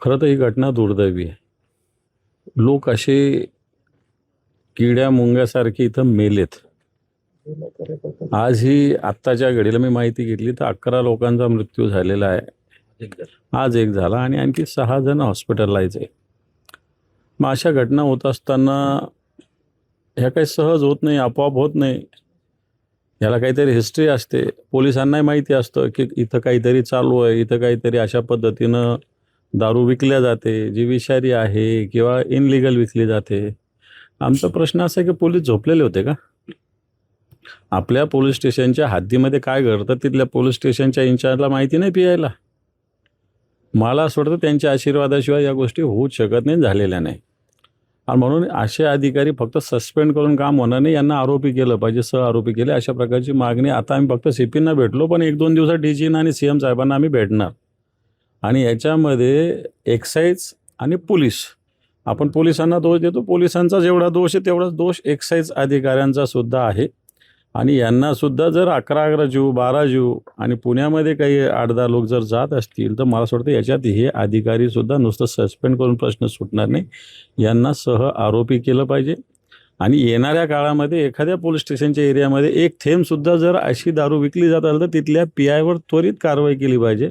खरं तर ही घटना दुर्दैवी आहे. लोक असे किड्या मुंग्यासारखे इथं मेलेत. आज ही आत्ताच्या घडीला मी माहिती घेतली तर 11 लोकांचा मृत्यू झालेला आहे. आज एक झाला आणि आणखी 6 जण हॉस्पिटलाइज आहे. मग अशा घटना होत असताना ह्या काही सहज होत नाही, आपोआप होत नाही. याला काहीतरी हिस्ट्री असते. पोलिसांनाही माहिती असतं की इथं काहीतरी चालू आहे, इथं काहीतरी अशा पद्धतीनं दारू विकल्या जाते, जी विषारी आहे किंवा इनलिगल विकली जाते. आमचा प्रश्न असा आहे की पोलीस झोपलेले होते का? आपल्या पोलीस स्टेशनच्या हद्दीमध्ये काय घडतं तिथल्या पोलीस स्टेशनच्या इन्चार्जला माहिती नाही पी-आयला? मला असं वाटतं त्यांच्या आशीर्वादाशिवाय या गोष्टी होऊच शकत नाही, झालेल्या नाही. आणि म्हणून असे अधिकारी फक्त सस्पेंड करून काम होणार नाही, यांना आरोपी केलं पाहिजे, सहआरोपी केले. अशा प्रकारची मागणी आता आम्ही फक्त सीपींना भेटलो, पण 1-2 दिवसात डीजींना आणि सीएम साहेबांना आम्ही भेटणार. आणि याच्यामध्ये एक्साईज आणि पोलीस, आपण पोलिसांना दोष देतो, पोलिसांचा जेवढा दोष आहे तेवढाच दोष एक्साईज अधिकाऱ्यांचा सुद्धा आहे. आणि यांना सुद्धा जर 11-11 जीव, 12 जीव आणि पुण्यामध्ये काही 8-10 लोक जर जात असतील तर मला असं वाटतं याच्यात हे अधिकारी सुद्धा नुसतं सस्पेंड करून प्रश्न सुटणार नाही. यांना सह आरोपी केलं पाहिजे. आणि येणाऱ्या काळामध्ये एखाद्या पोलीस स्टेशनच्या एरियामध्ये एक थेंब सुद्धा जर अशी दारू विकली जात असेल तर तिथल्या पी-आयवर त्वरित कारवाई केली पाहिजे.